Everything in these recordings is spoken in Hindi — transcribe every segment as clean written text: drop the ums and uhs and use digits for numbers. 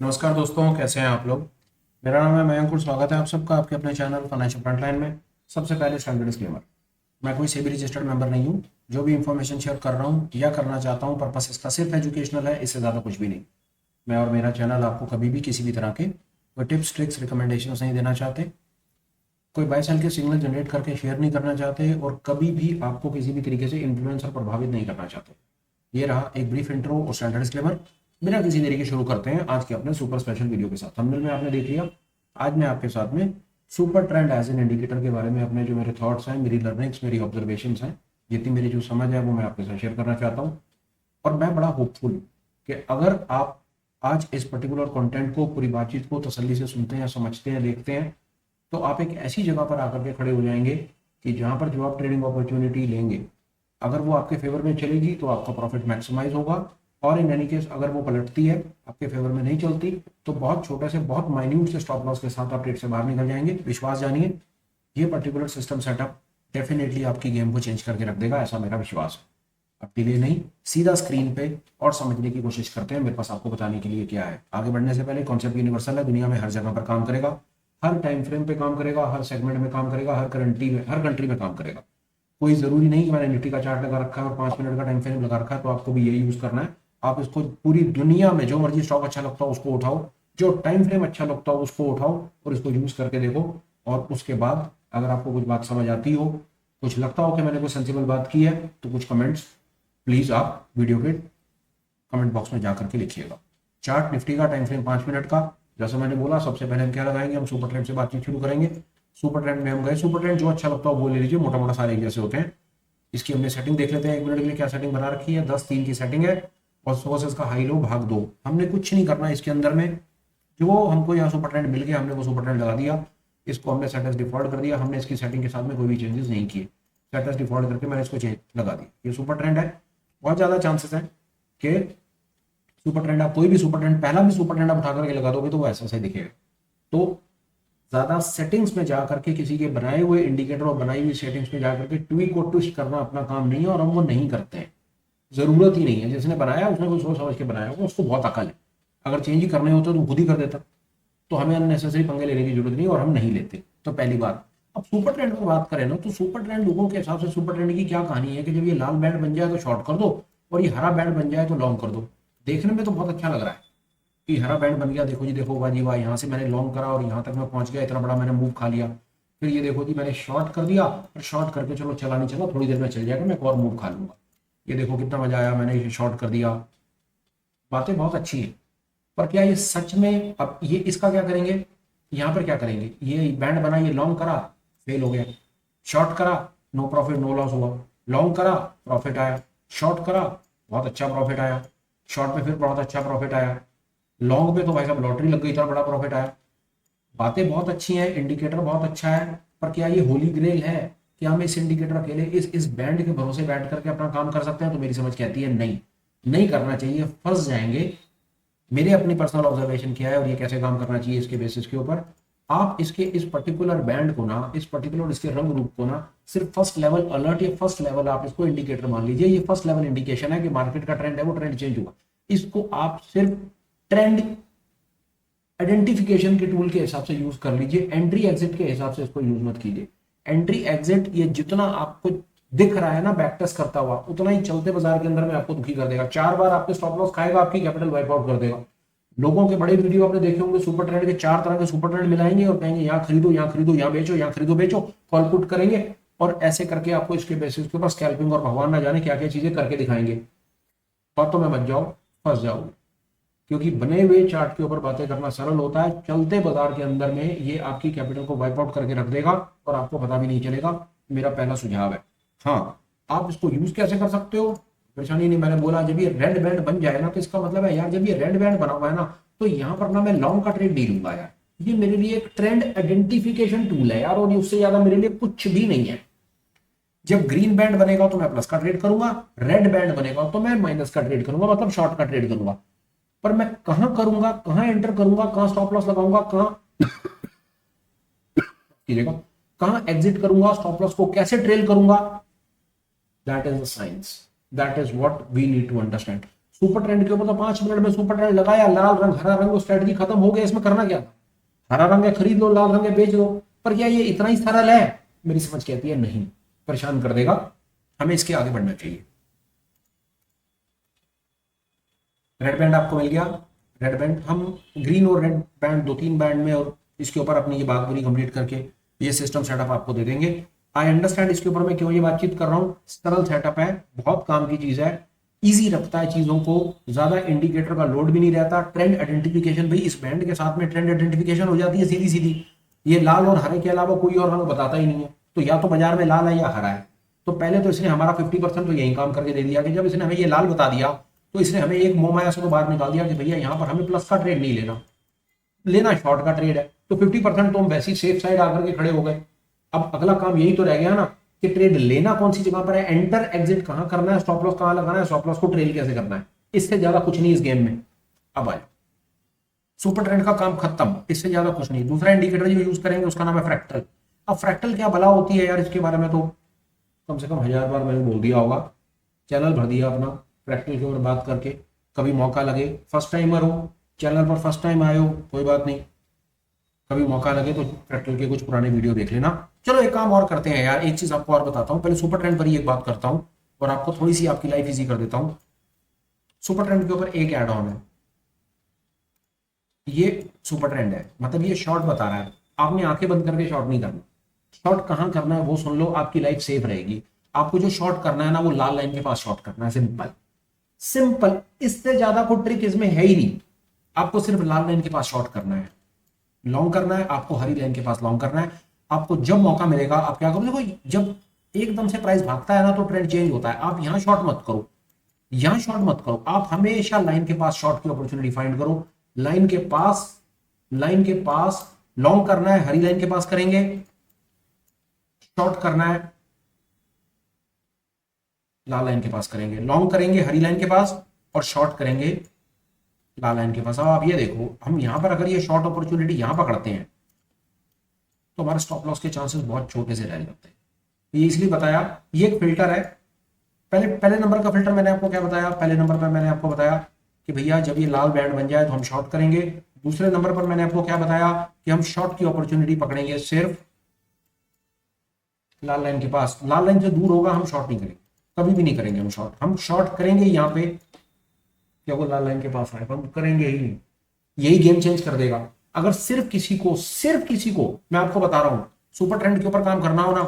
नमस्कार दोस्तों, कैसे हैं आप लोग। मेरा नाम है मयंक और स्वागत है आप सबका आपके अपने चैनल फाइनेंशियल फ्रंटलाइन में। सबसे पहले स्टैंडर्ड डिस्क्लेमर, मैं कोई सेबी रजिस्टर्ड मेंबर नहीं हूँ। जो भी इंफॉर्मेशन शेयर कर रहा हूँ या करना चाहता हूँ, पर्पस इसका सिर्फ एजुकेशनल है, इससे ज़्यादा कुछ भी नहीं। मैं और मेरा चैनल आपको कभी भी किसी भी तरह के कोई टिप्स ट्रिक्स रिकमेंडेशन नहीं देना चाहते, कोई बाई सेल के सिग्नल जनरेट करके शेयर नहीं करना चाहते और कभी भी आपको किसी भी तरीके से इन्फ्लुएंस और प्रभावित नहीं करना चाहते। ये रहा एक ब्रीफ इंट्रो और स्टैंडर्ड डिस्क्लेमर। बिना किसी देरी के शुरू करते हैं आज के अपने सुपर स्पेशल वीडियो के साथ। थंबनेल में आपने देख लिया, आज मैं आपके साथ में super trend as an indicator के बारे में अपने जो मेरे थॉट्स हैं, मेरी लर्निंग्स, मेरी ऑब्जर्वेशंस हैं, जितनी मेरी जो समझ है वो मैं आपके साथ शेयर करना चाहता हूँ। और मैं बड़ा होपफुल कि अगर आप आज इस पर्टिकुलर कंटेंट को, पूरी बातचीत को तसल्ली से सुनते हैं, समझते हैं, देखते हैं, तो आप एक ऐसी जगह पर आकर के खड़े हो जाएंगे कि जहां पर जो आप ट्रेडिंग अपॉर्चुनिटी लेंगे, अगर वो आपके फेवर में चलेगी तो आपका प्रॉफिट मैक्सिमाइज होगा। और इन एनी केस अगर वो पलटती है, आपके फेवर में नहीं चलती, तो बहुत छोटे से, बहुत माइन्यूट से स्टॉप लॉस के साथ आप ट्रेड से बाहर निकल जाएंगे। विश्वास जानिए, ये पर्टिकुलर सिस्टम सेटअप डेफिनेटली आपकी गेम को चेंज करके रख देगा, ऐसा मेरा विश्वास है। अब डिले नहीं, सीधा स्क्रीन पे और समझने की कोशिश करते हैं मेरे पास आपको बताने के लिए क्या है। आगे बढ़ने से पहले, कॉन्सेप्ट यूनिवर्सल है, दुनिया में हर जगह पर काम करेगा, हर टाइम फ्रेम पे काम करेगा, हर सेगमेंट में काम करेगा, हर कंट्री में काम करेगा। कोई जरूरी नहीं कि मैंने निफ्टी का चार्ट लगा रखा है और 5 मिनट का टाइम फ्रेम लगा रखा है तो आपको भी यही यूज करना है। आप इसको पूरी दुनिया में जो मर्जी स्टॉक अच्छा लगता हो उसको उठाओ, जो टाइम फ्रेम अच्छा लगता हो उसको उठाओ और इसको यूज करके देखो। और उसके बाद अगर आपको कुछ बात समझ आती हो, कुछ लगता हो कि मैंने कोई सेंसिबल बात की है, तो कुछ कमेंट्स प्लीज आप वीडियो के कमेंट बॉक्स में जाकर के लिखिएगा। चार्ट निफ्टी का टाइम फ्रेम 5 मिनट का, जैसा मैंने बोला, सबसे पहले हम क्या लगाएंगे, हम सुपर ट्रेंड से बातचीत शुरू करेंगे। सुपर ट्रेंड में हम गए, सुपर ट्रेंड जो अच्छा लगता हो वो ले लीजिए, मोटा मोटा सारे एक जैसे होते हैं। इसकी हमने सेटिंग देख लेते हैं 1 मिनट के लिए, क्या सेटिंग बना रखी है। 10-3 की सेटिंग है और 100 से इसका हाई लो भाग 2। हमने कुछ नहीं करना इसके अंदर में, जो हमको यहाँ सुपर ट्रेंड मिल गया हमने वो सुपर ट्रेंड लगा दिया। इसको हमने सेट एज डिफॉल्ट कर दिया, हमने इसकी सेटिंग के साथ में कोई भी चेंजेस नहीं किए। सेट एज डिफॉल्ट करके मैंने इसको चेंज लगा दिया, ये सुपर ट्रेंड है। बहुत ज्यादा चांसेस है कि सुपर ट्रेंड, आप कोई भी सुपर ट्रेंड, पहला भी सुपर ट्रेंड आप उठा करके लगा दोगे तो वो ऐसा ही दिखेगा। तो ज्यादा सेटिंग्स में जाकर के किसी के बनाए हुए इंडिकेटर और बनाई हुई सेटिंग्स में जाकर के ट्वीक और ट्विस्ट करना अपना काम नहीं है और हम वो नहीं करते हैं, जरूरत ही नहीं है। जिसने बनाया उसने कुछ सोच समझ के बनाया होगा, उसको बहुत अकल है। अगर चेंज ही करने होते तो खुद ही कर देता, तो हमें अननेसेसरी पंगे लेने की जरूरत नहीं और हम नहीं लेते। तो पहली बात, अब सुपर ट्रेंड की बात करें ना, तो सुपर ट्रेंड लोगों के हिसाब से सुपर ट्रेंड की क्या कहानी है कि जब ये लाल बैंड बन जाए तो शॉर्ट कर दो और ये हरा बैंड बन जाए तो लॉन्ग कर दो। देखने में तो बहुत अच्छा लग रहा है कि हरा बैंड बन गया, देखो जी, देखो वाह जी वाह, यहाँ से मैंने लॉन्ग करा और यहाँ तक मैं पहुंच गया, इतना बड़ा मैंने मूव खा लिया। फिर ये देखो जी, मैंने शॉर्ट कर दिया और शॉर्ट करके चलो चला नहीं चला, थोड़ी देर में चल जाएगा, मैं एक और मूव खा लूंगा। ये देखो कितना मजा आया, मैंने शॉर्ट कर दिया। बातें बहुत अच्छी है, पर क्या ये सच में, अब ये इसका क्या करेंगे, यहाँ पर क्या करेंगे। ये बैंड बना, ये लॉन्ग करा, फेल हो गया। शॉर्ट करा, नो प्रॉफिट नो लॉस हुआ। लॉन्ग करा, प्रॉफिट आया। शॉर्ट करा, बहुत अच्छा प्रॉफिट आया। शॉर्ट पे फिर बहुत अच्छा प्रॉफिट आया। लॉन्ग पे तो भाई साहब लॉटरी लग गई, इतना बड़ा प्रॉफिट आया। बातें बहुत अच्छी हैं, इंडिकेटर बहुत अच्छा है, पर क्या ये होली ग्रेल है कि हम इस इंडिकेटर अकेले इस बैंड के भरोसे बैठ करके अपना काम कर सकते हैं। तो मेरी समझ कहती है नहीं, नहीं करना चाहिए, फंस जाएंगे। मेरे अपनी पर्सनल ऑब्जर्वेशन किया है और ये कैसे काम करना चाहिए इसके बेसिस के ऊपर। आप इसके इस पर्टिकुलर बैंड को ना, इस पर्टिकुलर इसके रंग रूप को ना, सिर्फ फर्स्ट लेवल अलर्ट या फर्स्ट लेवल आप इसको इंडिकेटर मान लीजिए। ये फर्स्ट लेवल इंडिकेशन है कि मार्केट का ट्रेंड है, वो ट्रेंड चेंज हुआ। इसको आप सिर्फ ट्रेंड आइडेंटिफिकेशन के टूल के हिसाब से यूज कर लीजिए, एंट्री एग्जिट के हिसाब से इसको यूज मत कीजिए। एंट्री एग्जिट ये जितना आपको दिख रहा है ना बैक टेस्ट करता हुआ, उतना ही चलते बाजार के अंदर में आपको दुखी कर देगा। 4 बार आपके स्टॉप लॉस खाएगा, आपकी कैपिटल वाइप आउट कर देगा। लोगों के बड़े वीडियो आपने देखे होंगे, सुपर ट्रेंड के 4 तरह के सुपर ट्रेंड मिलाएंगे और कहेंगे यहाँ खरीदो, यहाँ खरीदो, यहाँ बेचो, यहाँ खरीदो बेचो, कॉल पुट करेंगे और ऐसे करके आपको इसके बेसिस के ऊपर स्कैल्पिंग और भगवान ना जाने क्या क्या चीजें करके दिखाएंगे। बातों में मत जाओ, फंस जाओगे। क्योंकि बने हुए चार्ट के ऊपर बातें करना सरल होता है, चलते बाजार के अंदर में ये आपकी कैपिटल को वाइप आउट करके रख देगा और आपको पता भी नहीं चलेगा। मेरा पहला सुझाव है। हाँ, आप इसको यूज कैसे कर सकते हो, परेशानी नहीं। मैंने बोला जब ये रेड बैंड बन जाए ना, तो इसका मतलब है यार, जब ये रेड बैंड बना हुआ है ना, तो यहाँ पर ना मैं लॉन्ग का ट्रेड नहीं लूंगा यार। ये मेरे लिए एक ट्रेंड आइडेंटिफिकेशन टूल है यार, और उससे ज्यादा मेरे लिए कुछ भी नहीं है। जब ग्रीन बैंड बनेगा तो मैं प्लस का ट्रेड करूंगा, रेड बैंड बनेगा तो मैं माइनस का ट्रेड करूंगा, मतलब शॉर्ट का ट्रेड करूंगा। पर मैं कहां करूंगा, कहां एंटर करूंगा, कहां स्टॉप लॉस लगाऊंगा, कहां एग्जिट करूंगा, स्टॉप लॉस को कैसे ट्रेल करूंगा, that is the science, that is what we need to understand. Super trend के ऊपर तो 5 मिनट में सुपर ट्रेंड लगाया, लाल रंग हरा रंग, स्ट्रेटजी खत्म हो गया। इसमें करना क्या था? हरा रंग है खरीद लो, लाल रंग है बेच दो। पर क्या ये इतना ही सरल है? मेरी समझ कहती है नहीं, परेशान कर देगा। हमें इसके आगे बढ़ना चाहिए। रेड बैंड आपको मिल गया। रेड बैंड हम ग्रीन और रेड बैंड 2-3 बैंड में और इसके ऊपर अपनी ये बात पूरी कंप्लीट करके ये सिस्टम सेटअप आपको दे देंगे। आई अंडरस्टैंड इसके ऊपर मैं क्यों ये बातचीत कर रहा हूँ। सरल सेटअप है, बहुत काम की चीज है, इजी रखता है चीजों को, ज्यादा इंडिकेटर का लोड भी नहीं रहता। ट्रेंड आइडेंटिफिकेशन, भाई इस बैंड के साथ में ट्रेंड आइडेंटिफिकेशन हो जाती है सीधी सीधी। ये लाल और हरे के अलावा कोई और रंग बताता ही नहीं है, तो या तो बाजार में लाल है या हरा है। तो पहले तो इसने हमारा 50% तो यही काम करके दे दिया कि जब इसने हमें ये लाल बता दिया तो इसने हमें एक मोहमाया से तो बाहर निकाल दिया कि भैया यहाँ पर हमें प्लस का ट्रेड नहीं लेना, लेना शॉर्ट का ट्रेड है। तो 50% तो हम वैसे ही सेफ साइड आकर के खड़े हो गए। अब अगला काम यही तो रह गया ना कि ट्रेड लेना कौन सी जगह पर है, एंटर एग्जिट कहां करना है, स्टॉप लॉस कहां लगाना है, स्टॉप लॉस को ट्रेल कैसे करना है। इससे ज्यादा कुछ नहीं इस गेम में। अब आए सुपर ट्रेंड का काम खत्म, इससे ज्यादा कुछ नहीं। दूसरा इंडिकेटर जो यूज करेंगे उसका नाम है फ्रैक्टल। अब फ्रैक्टल क्या भला होती है यार, इसके बारे में तो कम से कम 1000 बार मैंने बोल दिया होगा, चैनल भर दिया अपना फ्रैक्टल के ऊपर बात करके। कभी मौका लगे, फर्स्ट टाइमर हो, चैनल पर फर्स्ट टाइम आए हो, कोई बात नहीं, कभी मौका लगे तो फ्रैक्टल के कुछ पुराने वीडियो देख लेना। चलो एक काम और करते हैं यार, एक चीज आपको और बताता हूँ। पहले सुपर ट्रेंड पर ही एक बात करता हूँ और आपको थोड़ी सी आपकी लाइफ इजी कर देता हूँ। सुपर ट्रेंड के ऊपर एक ऐड ऑन है, ये सुपर ट्रेंड है, मतलब ये शॉर्ट बता रहा है। आपने आंखें बंद करके शॉर्ट नहीं करना। शॉर्ट कहां करना है वो सुन लो, आपकी लाइफ सेफ रहेगी। आपको जो शॉर्ट करना है ना वो लाल लाइन के पास शॉर्ट करना है, सिंपल सिंपल। इससे ज्यादा कोई ट्रिक इसमें है ही नहीं। आपको सिर्फ लाल लाइन के पास शॉर्ट करना है। लॉन्ग करना है आपको हरी लाइन के पास लॉन्ग करना है। आपको जब मौका मिलेगा आप क्या करो, देखो जब एकदम से प्राइस भागता है ना तो ट्रेंड चेंज होता है। आप यहां शॉर्ट मत करो, यहां शॉर्ट मत करो, आप हमेशा लाइन के पास शॉर्ट की अपॉर्चुनिटी फाइंड करो। लाइन के पास, लाइन के पास लॉन्ग करना है, हरी लाइन के पास करेंगे, शॉर्ट करना है लाल लाइन के पास करेंगे, लॉन्ग करेंगे हरी लाइन के पास और शॉर्ट करेंगे लाल लाइन के पास। अब आप ये देखो, हम यहां पर अगर ये शॉर्ट अपॉर्चुनिटी यहां पकड़ते हैं तो हमारे स्टॉप लॉस के चांसेस बहुत छोटे से रह जाते हैं। ये इसलिए बताया, ये एक फिल्टर है। पहले पहले नंबर का फिल्टर मैंने आपको क्या बताया, पहले नंबर पर मैंने आपको बताया कि भैया जब ये लाल बैंड बन जाए तो हम शॉर्ट करेंगे। दूसरे नंबर पर मैंने आपको क्या बताया कि हम शॉर्ट की अपॉर्चुनिटी पकड़ेंगे सिर्फ लाल लाइन के पास। लाल लाइन से दूर होगा हम शॉर्ट नहीं करेंगे, कभी भी नहीं करेंगे हम शॉर्ट। हम शॉर्ट करेंगे यहाँ पे, क्या वो लाल लाइन के पास आए, हम करेंगे ही नहीं। यही गेम चेंज कर देगा। अगर सिर्फ किसी को मैं आपको बता रहा हूं सुपर ट्रेंड के ऊपर काम करना हो ना,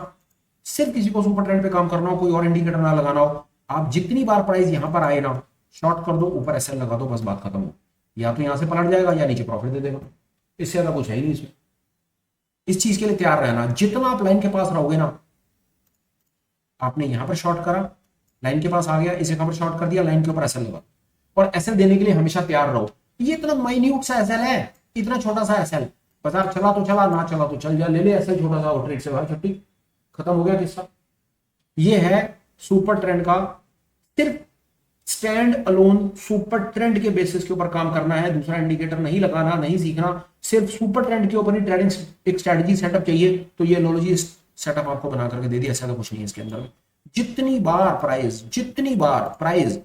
सिर्फ किसी को सुपर ट्रेंड पे काम करना हो, कोई और इंडिकेटर ना लगाना हो, आप जितनी बार प्राइस यहां पर आए ना शॉर्ट कर दो, ऊपर एसएल लगा दो, बस बात खत्म हो। या तो यहां से पलट जाएगा या नीचे प्रॉफिट दे देगा, इससे ज्यादा कुछ है ही नहीं इसमें। इस चीज के लिए तैयार रहना, जितना आप लाइन के पास रहोगे ना, आपने यहां पर शॉर्ट करा, लाइन के पास आ गया, इस जगह पर शॉर्ट कर दिया, लाइन के ऊपर एसएल लगा, और एसएल देने के लिए हमेशा तैयार रहो। ये इतना माइन्यूट सा एसएल है, इतना छोटा सा एसएल, बाजार चला तो चला, ना चला तो चल जा, ले ले एसएल छोटा सा और ट्रेड से बाहर, छुट्टी, खत्म हो गया किस्सा। ये है सुपर ट्रेंड का, सिर्फ स्टैंड अलोन सुपर ट्रेंड के बेसिस के ऊपर काम करना है। दूसरा इंडिकेटर नहीं लगाना, नहीं सीखना, सिर्फ सुपर ट्रेंड के ऊपर ही ट्रेडिंग एक स्ट्रेटजी सेटअप चाहिए। तो ये नॉलेज सेटअप आपको बना करके दे दिया, ऐसा तो कुछ नहीं है इसके अंदर। जितनी बार प्राइस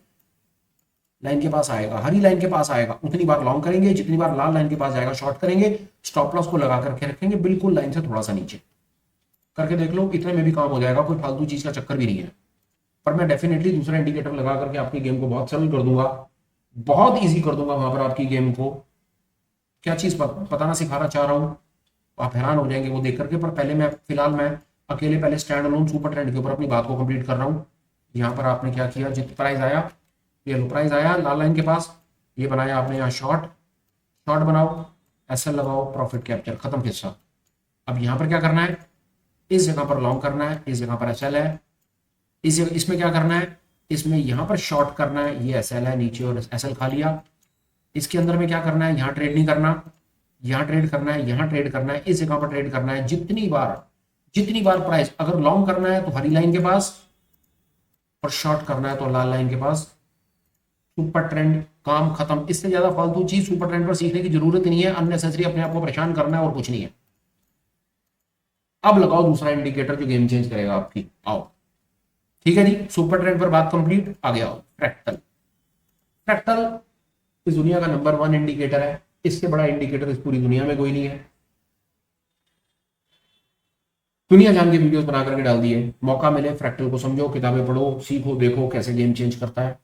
लाइन के पास आएगा, हरी लाइन के पास आएगा, उतनी बार लॉन्ग करेंगे, जितनी बार लाल लाइन के पास जाएगा शॉर्ट करेंगे, स्टॉप लॉस को लगा करके रखेंगे बिल्कुल लाइन से थोड़ा सा नीचे। करके देख लो, इतने में भी काम हो जाएगा, कोई फालतू चीज का चक्कर भी नहीं है। पर मैं डेफिनेटली दूसरा इंडिकेटर लगा करके आपकी गेम को बहुत सरल कर दूंगा, बहुत इजी कर दूंगा वहां पर आपकी गेम को। क्या चीज बताना सिखाना चाह रहा हूं आप हैरान हो जाएंगे वो देख करके। पर पहले मैं फिलहाल मैं अकेले पहले स्टैंड अलोन सुपर ट्रेंड के ऊपर अपनी बात को कंप्लीट कर रहा हूं। यहाँ पर आपने क्या किया, जित प्राइस आया, ये लो प्राइस आया लाल लाइन के पास, ये बनाया आपने यहाँ शॉर्ट, शॉर्ट बनाओ, एसएल लगाओ, प्रॉफिट कैप्चर, खत्म किस्सा। अब यहाँ पर क्या करना है, इस जगह पर लॉन्ग करना है, इस जगह पर एसएल है, इसमें क्या करना है, इसमें यहां पर शॉर्ट करना है, ये एसएल है नीचे और एसएल खा लिया। इसके अंदर में क्या करना है, यहां ट्रेड नहीं करना, यहां ट्रेड करना है, यहां ट्रेड करना है, इस जगह पर ट्रेड करना है। जितनी बार प्राइस अगर लॉन्ग करना है तो हरी लाइन के पास और शॉर्ट करना है तो लाल लाइन के पास। सुपर ट्रेंड काम खत्म। इससे ज्यादा फालतू चीज सुपर ट्रेंड पर सीखने की जरूरत नहीं है, अननेसेसरी अपने आप को परेशान करना है और कुछ नहीं है। अब लगाओ दूसरा इंडिकेटर जो गेम चेंज करेगा आपकी, आओ। ठीक है जी, सुपर ट्रेंड पर बात कंप्लीट, आ गया फ्रैक्टल। फ्रैक्टल इस दुनिया का नंबर 1 इंडिकेटर है, इससे बड़ा इंडिकेटर इस पूरी दुनिया में कोई नहीं है। दुनिया जान के वीडियोस बना करके डाल दिए। मौका मिले फ्रैक्टल को समझो, किताबें पढ़ो, सीखो, देखो कैसे गेम चेंज करता है।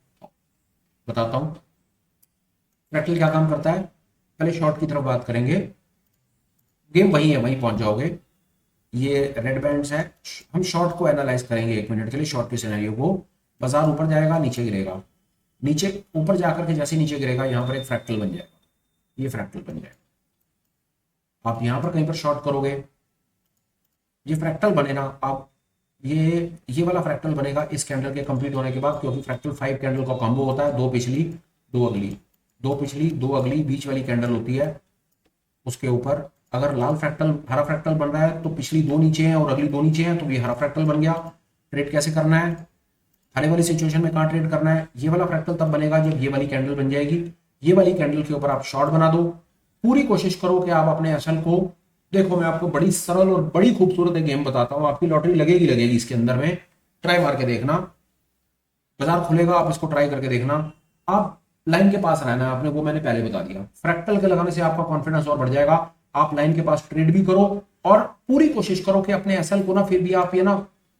बताता हूं फ्रैक्टल क्या काम करता है। पहले शॉर्ट की तरफ बात करेंगे। गेम वही है, वहीं पहुंच जाओगे। ये रेड बैंड्स है। हम शॉर्ट को एनालाइज करेंगे 1 मिनट के लिए। शॉर्ट के सिनेरियो को, बाजार ऊपर जाएगा, नीचे गिरेगा, नीचे ऊपर जाकर के जैसे नीचे गिरेगा यहाँ पर एक फ्रैक्टल बन जाएगा, ये फ्रैक्टल बन जाएगा। आप यहाँ पर कहीं पर शॉर्ट करोगे, ये फ्रैक्टल बनेगा। आप ये वाला फ्रैक्टल बनेगा इस कैंडल के कंप्लीट होने के बाद, क्योंकि फ्रैक्टल 5 कैंडल का कॉम्बो होता है, 2 पिछली 2 अगली, 2 पिछली 2 अगली, बीच वाली कैंडल होती है। उसके ऊपर अगर लाल फ्रैक्टल, हरा फ्रैक्टल बन रहा है तो पिछली 2 नीचे हैं और अगली 2 नीचे हैं, तो ये हरा फ्रैक्टल बन गया। ट्रेड कैसे करना है, हरे वाली सिचुएशन में कहाँ ट्रेड करना है। ये वाला फ्रैक्टल तब बनेगा जब ये वाली कैंडल बन जाएगी। ये वाली कैंडल के ऊपर आप शॉर्ट बना दो। पूरी कोशिश करो कि आप अपने एसएल को, देखो मैं आपको बड़ी सरल और बड़ी खूबसूरत एक गेम बताता हूं, आपकी लॉटरी लगेगी लगेगी इसके अंदर में। ट्राई मार के देखना, बाजार खुलेगा, आप इसको ट्राई करके देखना। आप लाइन के पास रहना है आपने, वो मैंने पहले बता दिया। फ्रैक्टल के लगाने से आपका कॉन्फिडेंस और बढ़ जाएगा। आप लाइन के पास ट्रेड भी करो और पूरी कोशिश करो कि अपने एसएल को ना फिर भी आप ये ना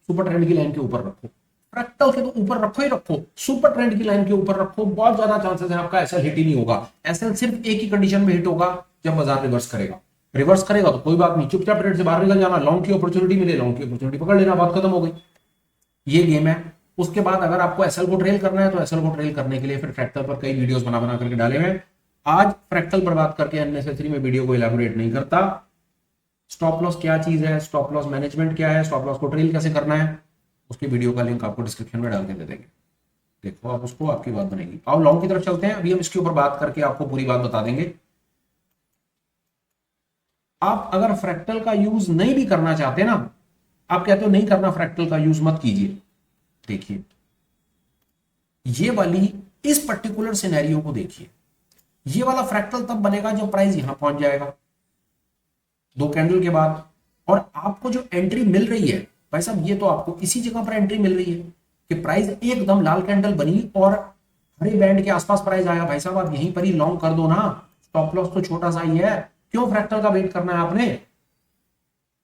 सुपर ट्रेंड की लाइन के ऊपर रखो। फ्रैक्टल के तो ऊपर रखो ही रखो, सुपर ट्रेंड की लाइन के ऊपर रखो। बहुत ज्यादा चांसेस है आपका एसएल हिट ही नहीं होगा। एसएल सिर्फ एक ही कंडीशन में हिट होगा, जब बाजार रिवर्स करेगा। रिवर्स करेगा तो कोई बात नहीं, चुपचाप ट्रेड से बाहर निकल जाना। लॉन्ग की अपॉर्चुनिटी मिले, लॉन्ग की अपॉर्चुनिटी पकड़ लेना, बात खत्म हो गई। ये गेम है। उसके बाद अगर आपको एसएल को ट्रेल करना है तो एसएल को ट्रेल करने के लिए फिर फ्रैक्टल पर कई वीडियोस बना बना करके डाले हुए हैं। आज फ्रैक्टल पर बात करके अननेसेसरी में वीडियो को इलैबोरेट नहीं करता। स्टॉप लॉस क्या चीज है, स्टॉप लॉस मैनेजमेंट क्या है, स्टॉप लॉस को ट्रेल कैसे करना है, उसकी वीडियो का लिंक आपको डिस्क्रिप्शन में डाल के दे देंगे। देखो आप उसको, आपकी बात बनेगी। आओ लॉन्ग की तरफ चलते हैं। अभी हम इसके ऊपर बात करके आपको पूरी बात बता देंगे। आप अगर फ्रैक्टल का यूज नहीं भी करना चाहते ना, आप कहते हो नहीं करना फ्रैक्टल का यूज, मत कीजिए। देखिए ये वाली इस पर्टिकुलर सिनेरियो को देखिए। ये वाला फ्रैक्टल तब बनेगा जब प्राइस यहां पहुंच जाएगा 2 कैंडल के बाद, और आपको जो एंट्री मिल रही है भाई साहब, ये तो आपको इसी जगह पर एंट्री मिल रही है कि प्राइस एकदम लाल कैंडल बनी और हरे बैंड के आसपास प्राइस आया। भाई साहब आप यहीं पर ही लॉन्ग कर दो ना, स्टॉप लॉस तो छोटा सा ही है, क्यों फ्रैक्टल का वेट करना है आपने।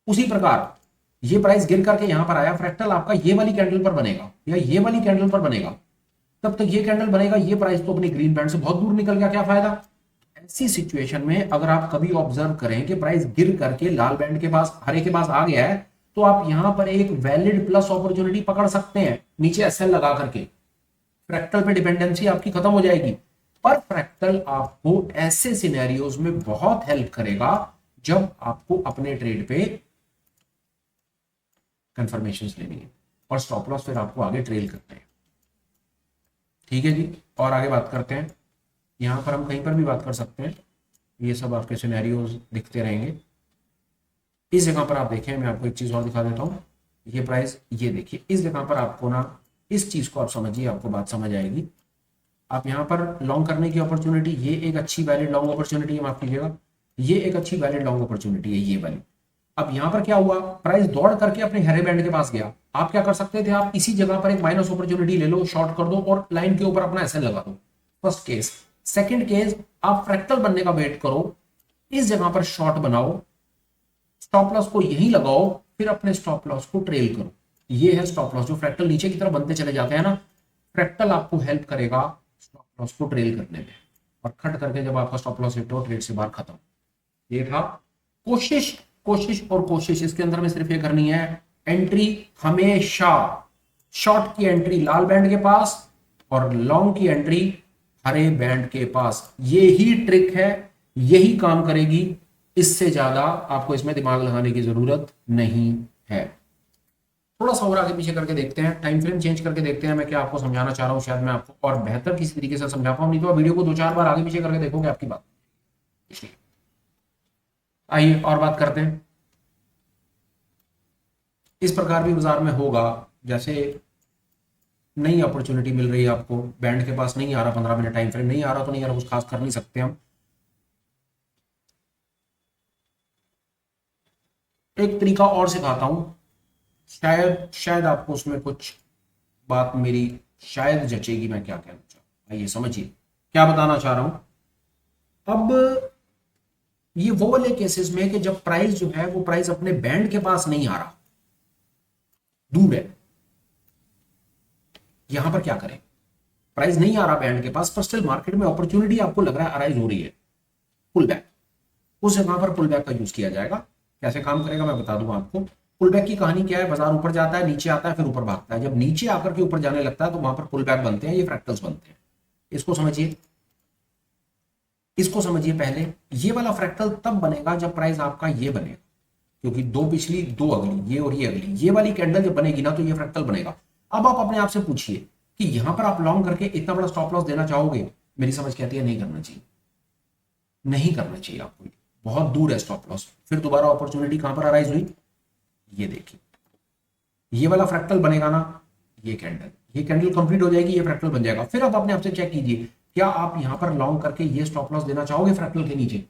उसी प्रकार ये प्राइस गिर करके यहां पर आया, फ्रैक्टल आपका ये वाली कैंडल पर बनेगा या ये वाली कैंडल पर बनेगा। तब तक ये कैंडल बनेगा, ये प्राइस तो अपनी ग्रीन बैंड से बहुत दूर निकल गया, क्या फायदा। ऐसी सिचुएशन में अगर आप कभी ऑब्जर्व करें कि प्राइस गिर करके लाल बैंड के पास, हरे के पास आ गया है, तो आप यहां पर एक वैलिड प्लस अपॉर्चुनिटी पकड़ सकते हैं नीचे एसएल लगा करके। फ्रैक्टल पे डिपेंडेंसी आपकी खत्म हो जाएगी। पर फ्रैक्टल आपको ऐसे सिनेरियोज में बहुत हेल्प करेगा जब आपको अपने ट्रेड पे कंफर्मेशंस लेनी है और स्टॉप लॉस फिर आपको आगे ट्रेल करते हैं। ठीक है जी, और आगे बात करते हैं। यहां पर हम कहीं पर भी बात कर सकते हैं, ये सब आपके सिनेरियोज दिखते रहेंगे। इस जगह पर आप देखें, मैं आपको एक चीज और दिखा देता हूं। ये प्राइस, ये देखिए, इस जगह पर आपको ना इस चीज को आप समझिए, आपको बात समझ आएगी। आप यहाँ पर लॉन्ग करने की अपॉर्चुनिटी, ये एक अच्छी वैलिड लॉन्ग अपॉर्चुनिटी है, माफ कीजिएगा, ये एक अच्छी वैलिड लॉन्ग अपॉर्चुनिटी है ये वाली। अब यहाँ पर क्या हुआ, प्राइस दौड़ करके अपने हरे बैंड के पास गया। आप क्या कर सकते थे, आप इसी जगह पर एक माइनस अपॉर्चुनिटी ले लो, शॉर्ट कर दो और लाइन के ऊपर अपना एसएल लगा दो। First case. सेकंड केस, आप फ्रैक्टल बनने का वेट करो, इस जगह पर शॉर्ट बनाओ, स्टॉप लॉस को यहीं लगाओ, फिर अपने स्टॉप लॉस को ट्रेल करो। ये है स्टॉप लॉस। जो फ्रैक्टल नीचे की तरफ बनते चले जाते हैं ना, फ्रैक्टल आपको हेल्प करेगा स्टॉप लॉस को ट्रेल करने में, और खट करके जब आपका स्टॉप लॉस हिट हो, ट्रेड से बाहर खत्म। ये था। कोशिश कोशिश और कोशिश इसके अंदर में सिर्फ ये करनी है, एंट्री हमेशा शॉर्ट की एंट्री लाल बैंड के पास और लॉन्ग की एंट्री हरे बैंड के पास। ये ही ट्रिक है, यही काम करेगी। इससे ज्यादा आपको इसमें दिमाग लगाने की जरूरत नहीं है। थोड़ा सा और आगे पीछे करके देखते हैं, टाइम फ्रेम चेंज करके देखते हैं मैं क्या आपको समझाना चाह रहा हूं। शायद मैं आपको और बेहतर किसी तरीके से समझा पाऊं, नहीं तो वीडियो को 2-4 बार आगे पीछे करके देखोगे आपकी बात। इसलिए आइए और बात करते हैं। इस प्रकार भी बाजार में होगा, जैसे नई अपॉर्चुनिटी मिल रही है आपको, बैंड के पास नहीं आ रहा, 15 मिनट टाइम फ्रेम नहीं आ रहा, तो नहीं आ रहा, कुछ खास कर नहीं सकते हम। एक तरीका और सिखाता हूं, शायद आपको उसमें कुछ बात मेरी शायद जचेगी, मैं क्या कहना चाहूँ। आइए समझिए। क्या बताना चाह रहा हूं, अब ये वो वाले केसेस में कि जब प्राइस जो है वो प्राइस अपने बैंड के पास नहीं आ रहा, दूर है, यहां पर क्या करें? प्राइस नहीं आ रहा बैंड के पास, पर स्टिल मार्केट में अपॉर्चुनिटी आपको लग रहा है अराइज हो रही है, पुल बैक, उस जगह पर पुल बैक का यूज किया जाएगा। कैसे काम करेगा मैं बता दूंगा आपको। पुल बैक की कहानी क्या है, बाजार ऊपर जाता है, नीचे आता है, फिर ऊपर भागता है। जब नीचे आकर के ऊपर जाने लगता है तो वहां पर पुल बैक बनते हैं, ये फ्रैक्टल्स बनते हैं। इसको समझिए, इसको समझिए पहले। ये वाला फ्रैक्टल तब बनेगा जब प्राइस आपका ये बनेगा, क्योंकि दो पिछली दो अगली, ये और ये अगली, ये वाली कैंडल जब बनेगी ना तो ये फ्रैक्टल बनेगा। अब आप अपने आप से पूछिए कि यहां पर आप लॉन्ग करके इतना बड़ा स्टॉप लॉस देना चाहोगे? मेरी समझ कहती है नहीं करना चाहिए, नहीं करना चाहिए आपको, बहुत दूर है स्टॉप लॉस। फिर दोबारा अपॉर्चुनिटी कहां पर अराइज हुई, ये देखिए, ये वाला फ्रैक्टल बनेगा ना, ये कैंडल कंप्लीट हो जाएगी, ये फ्रैक्टल बन जाएगा। फिर आप अपने आप से चेक कीजिए, क्या आप यहां पर लॉन्ग करके ये स्टॉप लॉस देना चाहोगे फ्रैक्टल के नीचे?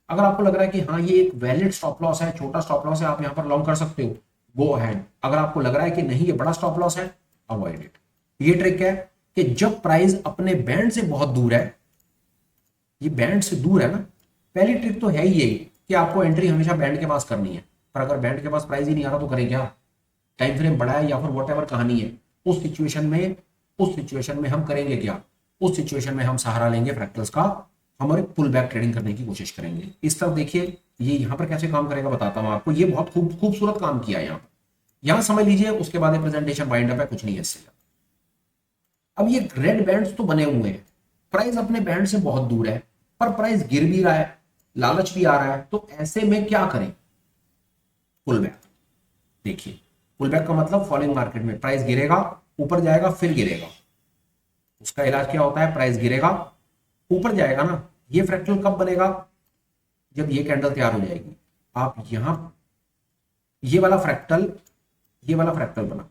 अगर आपको लग रहा है कि हाँ ये एक वैलिड स्टॉप लॉस है, छोटा स्टॉप लॉस है, आप यहां पर लॉन्ग कर सकते हो, गो अहेड। अगर आपको लग रहा है कि नहीं ये बड़ा स्टॉप लॉस है, अवॉइड इट। ये ट्रिक है कि जब प्राइस अपने बैंड से बहुत दूर है, ये बैंड से दूर है ना, पहली ट्रिक तो है ही यही कि आपको एंट्री हमेशा बैंड के पास करनी है। पर अगर बैंड के पास प्राइस ही नहीं आ रहा तो करें क्या? टाइम फ्रेम बड़ा है या फिर वॉट एवर कहानी है, उस सिचुएशन में हम करेंगे क्या? उस सिचुएशन में हम सहारा लेंगे फ्रैक्टल्स का, हमारे पुल बैक ट्रेडिंग करने की कोशिश करेंगे। इस तरफ देखिए, ये यहां पर कैसे काम करेगा बताता हूं आपको। ये बहुत खूबसूरत काम किया है यहां पर, यहां समझ लीजिए, उसके बाद प्रेजेंटेशन वाइंड अप है, कुछ नहीं है इससे। अब ये रेड बैंड्स तो बने हुए हैं, प्राइस अपने बैंड से बहुत दूर है, पर प्राइस गिर भी रहा है, लालच भी आ रहा है, तो ऐसे में क्या करें? Pull back. देखिए, पुल बैक का मतलब फॉलिंग मार्केट में प्राइस गिरेगा, ऊपर जाएगा, फिर गिरेगा। उसका इलाज क्या होता है? प्राइस गिरेगा, ऊपर जाएगा ना, ये फ्रैक्टल कब बनेगा? जब ये कैंडल तैयार हो जाएगी। आप यहां ये वाला फ्रैक्टल बना,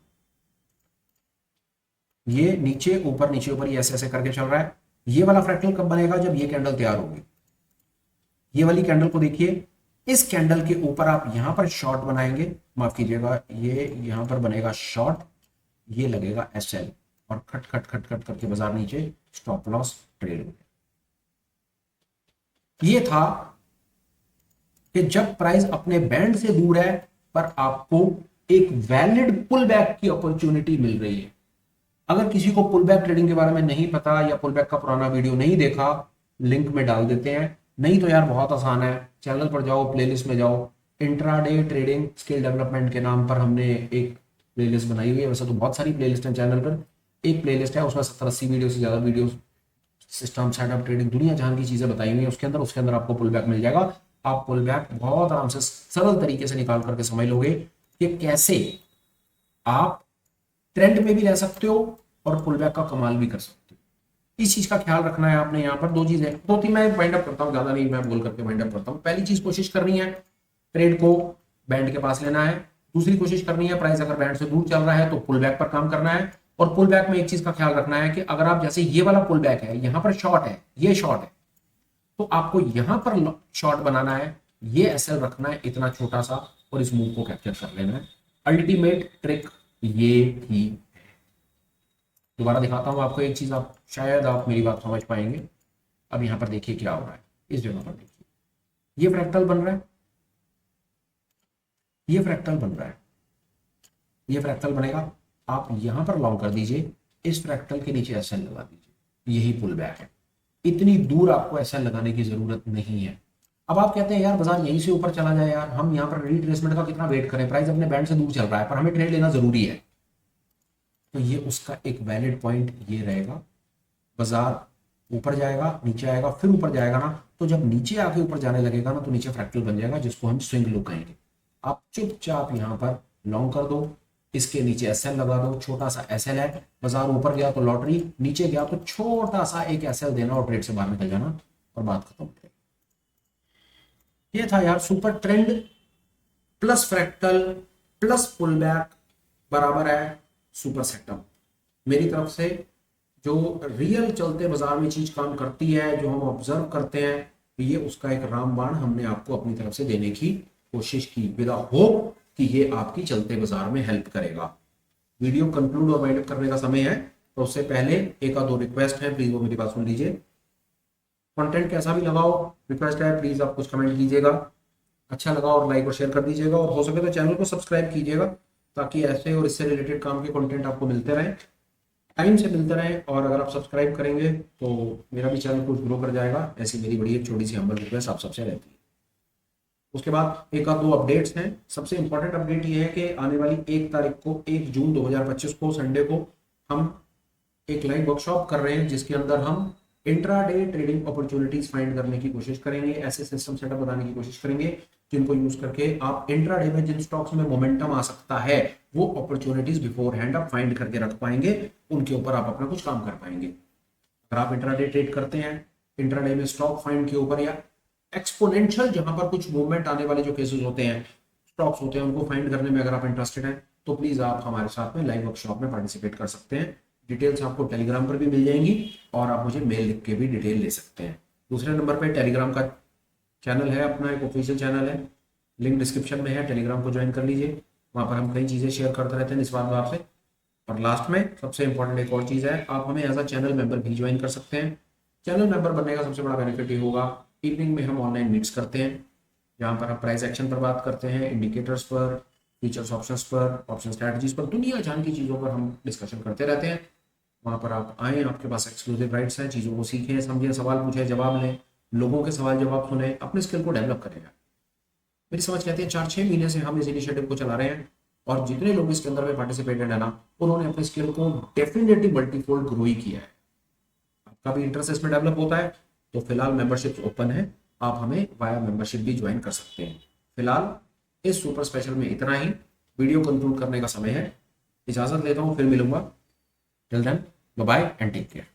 ये नीचे ऊपर ये ऐसे ऐसे करके चल रहा है। ये वाला फ्रैक्टल कब बनेगा? जब ये कैंडल तैयार होगी। ये वाली कैंडल को देखिए, इस कैंडल के ऊपर आप यहां पर शॉर्ट बनाएंगे, माफ कीजिएगा, ये यहां पर बनेगा शॉर्ट, ये लगेगा एसएल, और खट खट खट खट करके बाजार नीचे स्टॉप लॉस ट्रेड हो गया। ये था कि जब प्राइस अपने बैंड से दूर है पर आपको एक वैलिड पुल बैक की अपॉर्चुनिटी मिल रही है। अगर किसी को पुल बैक ट्रेडिंग के बारे में नहीं पता या पुल बैक का पुराना वीडियो नहीं देखा, लिंक में डाल देते हैं। नहीं तो यार बहुत आसान है, चैनल पर जाओ, प्लेलिस्ट में जाओ, इंट्राडे ट्रेडिंग स्किल डेवलपमेंट के नाम पर हमने एक प्लेलिस्ट बनाई हुई है। वैसे तो बहुत सारी प्लेलिस्ट है चैनल पर, एक प्लेलिस्ट है उसमें 70-80 वीडियो से ज्यादा वीडियो, सिस्टम सेटअप, ट्रेडिंग, दुनिया जहान की चीजें बताई हुई है उसके अंदर आपको पुल बैक मिल जाएगा। आप पुल बैक बहुत आराम से सरल तरीके से निकाल करके समझ लोगे कि कैसे आप ट्रेंड में भी रह सकते हो और पुल बैक का कमाल भी कर सकते हो। इस चीज का ख्याल रखना है आपने। यहाँ पर दो चीजें, दो तीन मैं वाइंड अप करता हूँ, ज्यादा नहीं मैं बोल करके वाइंड अप करता हूँ। पहली चीज कोशिश करनी है ट्रेड को बैंड के पास लेना है। दूसरी कोशिश करनी है प्राइस अगर बैंड से दूर चल रहा है तो पुल बैक पर काम करना है। और पुल बैक में एक चीज का ख्याल रखना है कि अगर आप, जैसे ये वाला पुल बैक है, यहां पर शॉर्ट है, ये शॉर्ट है, तो आपको यहां पर शॉर्ट बनाना है, ये एसएल रखना है इतना छोटा सा, और इस मूव को कैप्चर कर लेना है। अल्टीमेट ट्रिक ये ही है। दोबारा दिखाता हूं आपको एक चीज, आप शायद आप मेरी बात समझ पाएंगे। अब यहां पर देखिए क्या हो रहा है, इस जगह पर देखिए, ये फ्रैक्टल बन रहा है, ये फ्रैक्टल बन रहा है, ये फ्रैक्टल बनेगा, आप यहां पर लॉन्ग कर दीजिए, इस फ्रैक्टल के नीचे एसएल लगा दीजिए, यही पुल बैक है। इतनी दूर आपको एसएल लगाने की जरूरत नहीं है। अब आप कहते हैं यार बाजार यहीं से ऊपर चला जाए, यार हम यहां पर रिट्रेसमेंट का कितना वेट करें, प्राइस अपने बैंड से दूर चल रहा है पर हमें ट्रेड लेना जरूरी है। तो ये उसका एक वैलिड पॉइंट ये रहेगा, बाजार ऊपर जाएगा, नीचे आएगा, फिर ऊपर जाएगा ना, तो जब नीचे आके ऊपर जाने लगेगा ना तो नीचे फ्रैक्टल बन जाएगा, जिसको हम स्विंग लो कहेंगे। आप चुपचाप यहां पर लॉन्ग कर दो, इसके नीचे एसएल लगा दो, छोटा सा एसएल है, बाजार ऊपर गया तो लॉटरी, नीचे गया तो छोटा सा एक एसएल देना और ट्रेड से बाहर निकल जाना और बात खत्म। ये था यार, super trend plus fractal plus pull back बराबर है सुपर सेटअप। मेरी तरफ से जो रियल चलते बाजार में चीज काम करती है, जो हम ऑब्जर्व करते हैं, ये उसका एक रामबाण हमने आपको अपनी तरफ से देने की कोशिश की, विद होप कि ये आपकी चलते बाजार में हेल्प करेगा। वीडियो कंक्लूड और वाइंड अप करने का समय है, तो उससे पहले एक आध दो रिक्वेस्ट है, प्लीज वो मेरी बात सुन लीजिए। कंटेंट कैसा भी लगाओ, रिक्वेस्ट है प्लीज आप कुछ कमेंट कीजिएगा, अच्छा लगा और लाइक और शेयर कर दीजिएगा, और हो सके तो चैनल को सब्सक्राइब कीजिएगा ताकि ऐसे और इससे रिलेटेड काम के कंटेंट आपको मिलते रहें, टाइम से मिलते रहें। और अगर आप सब्सक्राइब करेंगे तो मेरा भी चैनल कुछ ग्रो कर जाएगा। ऐसी मेरी बड़ी एक छोटी सी हम्बल रिक्वेस्ट आप सबसे रहती है। उसके बाद एक आध दो अपडेट्स हैं। सबसे इंपॉर्टेंट अपडेट ये है कि आने वाली 1 तारीख को 1 जून 2025 को संडे को हम एक लाइव वर्कशॉप कर रहे हैं जिसके अंदर हम इंट्राडे ट्रेडिंग अपॉर्चुनिटीज फाइंड करने की कोशिश करेंगे, ऐसे सिस्टम सेटअप बनाने की कोशिश करेंगे जिनको यूज करके आप इंट्राडे में जिन स्टॉक्स में मोमेंटम आ सकता है वो अपॉर्चुनिटीज बिफोर हैंड आप फाइंड करके रख पाएंगे, उनके ऊपर आप अपना कुछ काम कर पाएंगे। अगर आप इंट्राडे ट्रेड करते हैं, इंट्राडे में स्टॉक फाइंड के ऊपर या एक्सपोनेंशियल जहां पर कुछ मूवमेंट आने वाले जो केसेस होते हैं, स्टॉक्स होते हैं, उनको फाइंड करने में अगर आप इंटरेस्टेड हैं तो प्लीज आप हमारे साथ में लाइव वर्कशॉप में पार्टिसिपेट कर सकते हैं। डिटेल्स आपको टेलीग्राम पर भी मिल जाएंगी और आप मुझे मेल लिख के भी डिटेल ले सकते हैं। दूसरे नंबर पर टेलीग्राम का चैनल है अपना, एक ऑफिशियल चैनल है, लिंक डिस्क्रिप्शन में है, टेलीग्राम को ज्वाइन कर लीजिए। वहां पर हम कई चीजें शेयर करते रहते हैं निस्वार्थ भाव से। और लास्ट में सबसे इंपॉर्टेंट एक और चीज है, आप हमें एज अ चैनल मेंबर भी ज्वाइन कर सकते हैं। चैनल मेंबर बनने का सबसे बड़ा बेनिफिट ये होगा, इवनिंग में हम ऑनलाइन मीट्स करते हैं जहां पर हम प्राइस एक्शन पर बात करते हैं, इंडिकेटर्स पर, फीचर्स ऑप्शंस पर, ऑप्शन स्ट्रैटेजीज पर, दुनिया जान की चीज़ों पर हम डिस्कशन करते रहते हैं। वहाँ पर आप आएँ, आपके पास एक्सक्लूसिव राइट्स हैं, चीज़ों को सीखें, समझें, सवाल पूछें, जवाब लें, लोगों के सवाल जवाब सुने, अपने स्किल को डेवलप करेगा। मेरी समझ कहते हैं 4-6 महीने से हम इस इनिशिएटिव को चला रहे हैं और जितने लोग इसके अंदर में पार्टिसिपेटेड है ना, उन्होंने अपने स्किल को डेफिनेटली मल्टीफोल्ड ग्रो ही किया है। आपका भी इंटरेस्ट इसमें डेवलप होता है तो फिलहाल मेंबरशिप ओपन है, आप हमें वाया मेंबरशिप भी ज्वाइन कर सकते हैं। फिलहाल इस सुपर स्पेशल में इतना ही, वीडियो कंक्लूड करने का समय है। इजाजत लेता हूं, फिर मिलूंगा। Till then bye bye and take care.